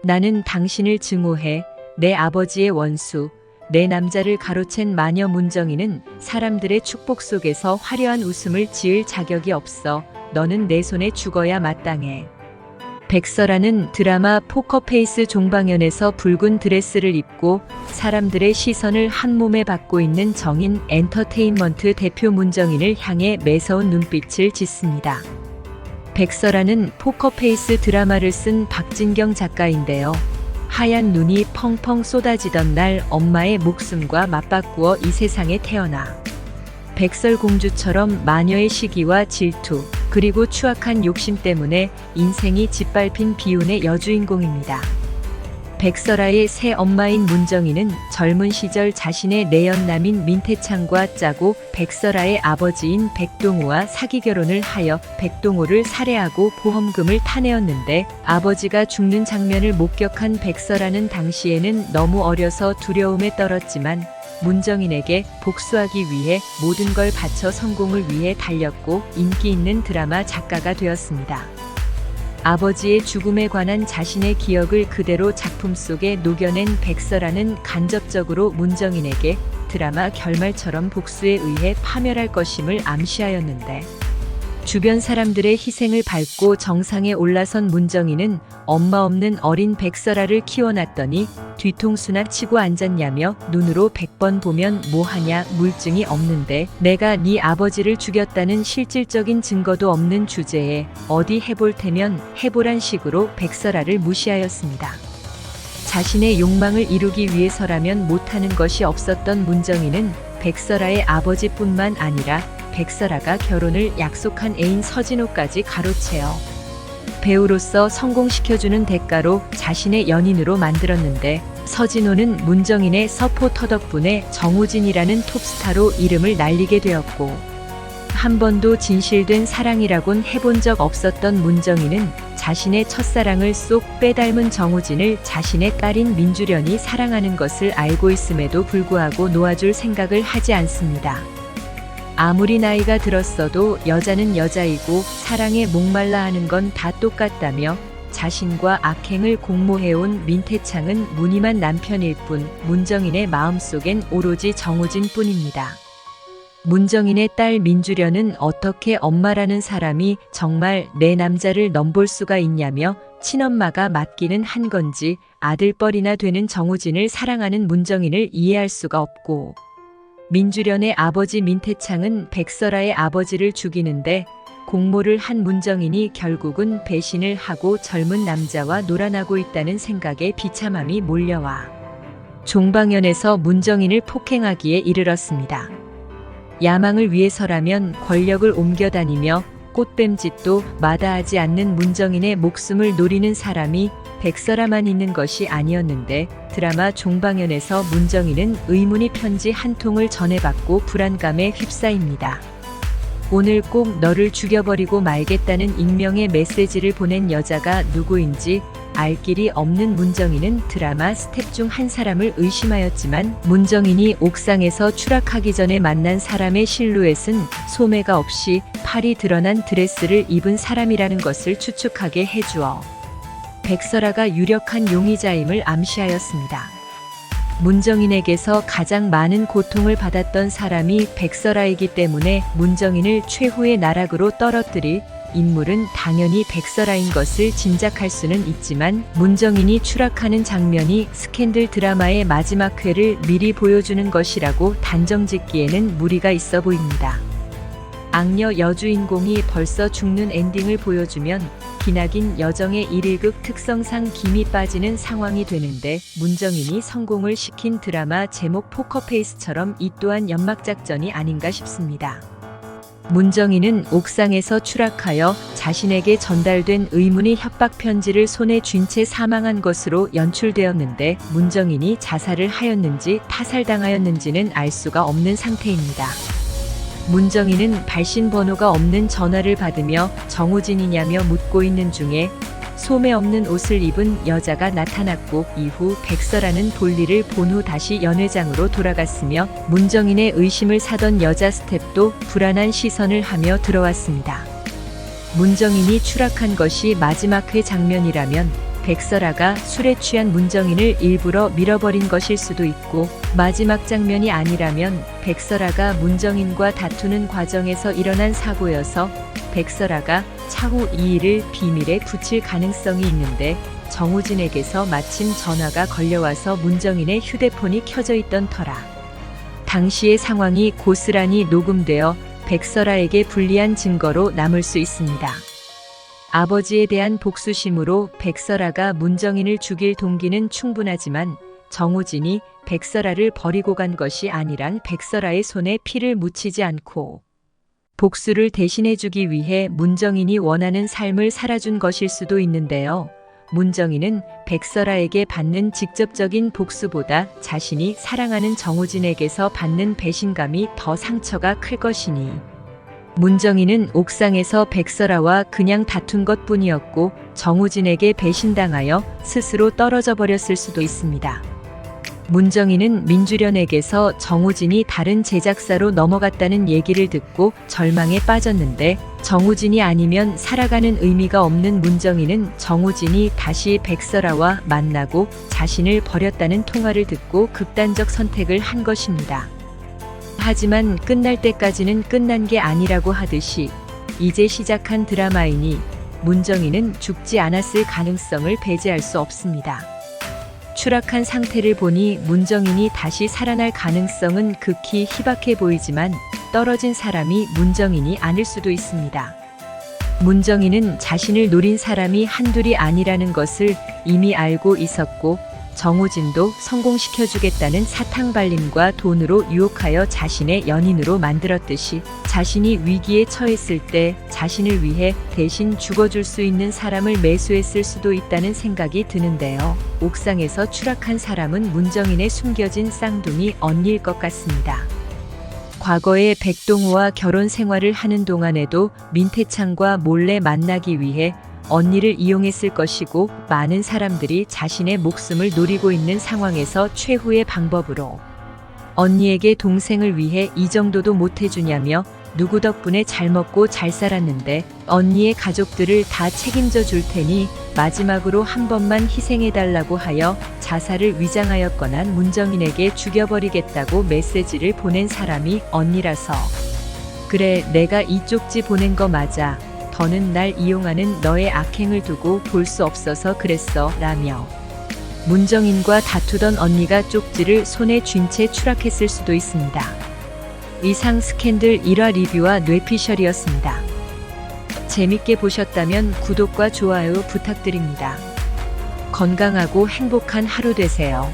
나는 당신을 증오해. 내 아버지의 원수, 내 남자를 가로챈 마녀 문정이는 사람들의 축복 속에서 화려한 웃음을 지을 자격이 없어. 너는 내 손에 죽어야 마땅해. 백설아는 드라마 포커페이스 종방연에서 붉은 드레스를 입고 사람들의 시선을 한몸에 받고 있는 정인 엔터테인먼트 대표 문정인을 향해 매서운 눈빛을 짓습니다. 백설아는 포커페이스 드라마를 쓴 박진경 작가인데요. 하얀 눈이 펑펑 쏟아지던 날 엄마의 목숨과 맞바꾸어 이 세상에 태어나 백설공주처럼 마녀의 시기와 질투, 그리고 추악한 욕심 때문에 인생이 짓밟힌 비운의 여주인공입니다. 백설아의 새 엄마인 문정이는 젊은 시절 자신의 내연남인 민태창과 짜고 백설아의 아버지인 백동우와 사기 결혼을 하여 백동우를 살해하고 보험금을 타내었는데 아버지가 죽는 장면을 목격한 백설아는 당시에는 너무 어려서 두려움에 떨었지만 문정인에게 복수하기 위해 모든 걸 바쳐 성공을 위해 달렸고 인기 있는 드라마 작가가 되었습니다. 아버지의 죽음에 관한 자신의 기억을 그대로 작품 속에 녹여낸 백설아는 간접적으로 문정인에게 드라마 결말처럼 복수에 의해 파멸할 것임을 암시하였는데 주변 사람들의 희생을 밟고 정상에 올라선 문정인은 엄마 없는 어린 백설아를 키워놨더니 뒤통수나 치고 앉았냐며 눈으로 100번 보면 뭐하냐 물증이 없는데 내가 네 아버지를 죽였다는 실질적인 증거도 없는 주제에 어디 해볼 테면 해보란 식으로 백설아를 무시하였습니다. 자신의 욕망을 이루기 위해서라면 못하는 것이 없었던 문정인은 백설아의 아버지뿐만 아니라 백설아가 결혼을 약속한 애인 서진호까지 가로채어 배우로서 성공시켜주는 대가로 자신의 연인으로 만들었는데 서진호는 문정인의 서포터 덕분에 정우진이라는 톱스타로 이름을 날리게 되었고 한 번도 진실된 사랑이라곤 해본 적 없었던 문정인은 자신의 첫사랑을 쏙 빼닮은 정우진을 자신의 딸인 민주련이 사랑하는 것을 알고 있음에도 불구하고 놓아줄 생각을 하지 않습니다. 아무리 나이가 들었어도 여자는 여자이고 사랑에 목말라 하는 건 다 똑같다며 자신과 악행을 공모해온 민태창은 무늬만 남편일 뿐 문정인의 마음속엔 오로지 정우진 뿐입니다. 문정인의 딸 민주련은 어떻게 엄마라는 사람이 정말 내 남자를 넘볼 수가 있냐며 친엄마가 맡기는 한 건지 아들뻘이나 되는 정우진을 사랑하는 문정인을 이해할 수가 없고 민주련의 아버지 민태창은 백설아의 아버지를 죽이는데 공모를 한 문정인이 결국은 배신을 하고 젊은 남자와 놀아나고 있다는 생각에 비참함이 몰려와 종방연에서 문정인을 폭행하기에 이르렀습니다. 야망을 위해서라면 권력을 옮겨다니며 꽃뱀짓도 마다하지 않는 문정인의 목숨을 노리는 사람이 백설아만 있는 것이 아니었는데 드라마 종방연에서 문정인은 의문의 편지 한 통을 전해받고 불안감에 휩싸입니다. 오늘 꼭 너를 죽여버리고 말겠다는 익명의 메시지를 보낸 여자가 누구인지 알 길이 없는 문정인은 드라마 스텝 중 한 사람을 의심하였지만 문정인이 옥상에서 추락하기 전에 만난 사람의 실루엣은 소매가 없이 팔이 드러난 드레스를 입은 사람이라는 것을 추측하게 해주어 백설아가 유력한 용의자임을 암시하였습니다. 문정인에게서 가장 많은 고통을 받았던 사람이 백설아이기 때문에 문정인을 최후의 나락으로 떨어뜨릴 인물은 당연히 백설아인 것을 짐작할 수는 있지만 문정인이 추락하는 장면이 스캔들 드라마의 마지막 회를 미리 보여주는 것이라고 단정짓기에는 무리가 있어 보입니다. 악녀 여주인공이 벌써 죽는 엔딩을 보여주면 기나긴 여정의 1일극 특성상 김이 빠지는 상황이 되는데 문정인이 성공을 시킨 드라마 제목 포커페이스처럼 이 또한 연막작전이 아닌가 싶습니다. 문정인은 옥상에서 추락하여 자신에게 전달된 의문의 협박 편지를 손에 쥔 채 사망한 것으로 연출되었는데 문정인이 자살을 하였는지 타살당하였는지는 알 수가 없는 상태입니다. 문정인은 발신 번호가 없는 전화를 받으며 정우진이냐며 묻고 있는 중에 소매 없는 옷을 입은 여자가 나타났고 이후 백설아는 볼일을 본 후 다시 연회장으로 돌아갔으며 문정인의 의심을 사던 여자 스텝도 불안한 시선을 하며 들어왔습니다. 문정인이 추락한 것이 마지막 회 장면이라면 백설아가 술에 취한 문정인을 일부러 밀어버린 것일 수도 있고, 마지막 장면이 아니라면 백설아가 문정인과 다투는 과정에서 일어난 사고여서 백설아가 차후 이 일을 비밀에 붙일 가능성이 있는데, 정우진에게서 마침 전화가 걸려와서 문정인의 휴대폰이 켜져 있던 터라 당시의 상황이 고스란히 녹음되어 백설아에게 불리한 증거로 남을 수 있습니다. 아버지에 대한 복수심으로 백설아가 문정인을 죽일 동기는 충분하지만 정우진이 백설아를 버리고 간 것이 아니란 백설아의 손에 피를 묻히지 않고 복수를 대신해주기 위해 문정인이 원하는 삶을 살아준 것일 수도 있는데요. 문정인은 백설아에게 받는 직접적인 복수보다 자신이 사랑하는 정우진에게서 받는 배신감이 더 상처가 클 것이니 문정인은 옥상에서 백설아와 그냥 다툰 것뿐이었고 정우진에게 배신당하여 스스로 떨어져 버렸을 수도 있습니다. 문정인은 민주련에게서 정우진이 다른 제작사로 넘어갔다는 얘기를 듣고 절망에 빠졌는데, 정우진이 아니면 살아가는 의미가 없는 문정인은 정우진이 다시 백설아와 만나고 자신을 버렸다는 통화를 듣고 극단적 선택을 한 것입니다. 하지만 끝날 때까지는 끝난 게 아니라고 하듯이 이제 시작한 드라마이니 문정인은 죽지 않았을 가능성을 배제할 수 없습니다. 추락한 상태를 보니 문정인이 다시 살아날 가능성은 극히 희박해 보이지만 떨어진 사람이 문정인이 아닐 수도 있습니다. 문정인은 자신을 노린 사람이 한둘이 아니라는 것을 이미 알고 있었고, 정우진도 성공시켜주겠다는 사탕발림과 돈으로 유혹하여 자신의 연인으로 만들었듯이 자신이 위기에 처했을 때 자신을 위해 대신 죽어줄 수 있는 사람을 매수했을 수도 있다는 생각이 드는데요. 옥상에서 추락한 사람은 문정인의 숨겨진 쌍둥이 언니일 것 같습니다. 과거에 백동우와 결혼 생활을 하는 동안에도 민태창과 몰래 만나기 위해 언니를 이용했을 것이고, 많은 사람들이 자신의 목숨을 노리고 있는 상황에서 최후의 방법으로 언니에게 동생을 위해 이 정도도 못해주냐며 누구 덕분에 잘 먹고 잘 살았는데 언니의 가족들을 다 책임져 줄 테니 마지막으로 한 번만 희생해달라고 하여 자살을 위장하였거나 문정인에게 죽여버리겠다고 메시지를 보낸 사람이 언니라서 "그래, 내가 이 쪽지 보낸 거 맞아. 더는 날 이용하는 너의 악행을 두고 볼 수 없어서 그랬어" 라며 문정인과 다투던 언니가 쪽지를 손에 쥔 채 추락했을 수도 있습니다. 이상 스캔들 1화 리뷰와 뇌피셜이었습니다. 재밌게 보셨다면 구독과 좋아요 부탁드립니다. 건강하고 행복한 하루 되세요.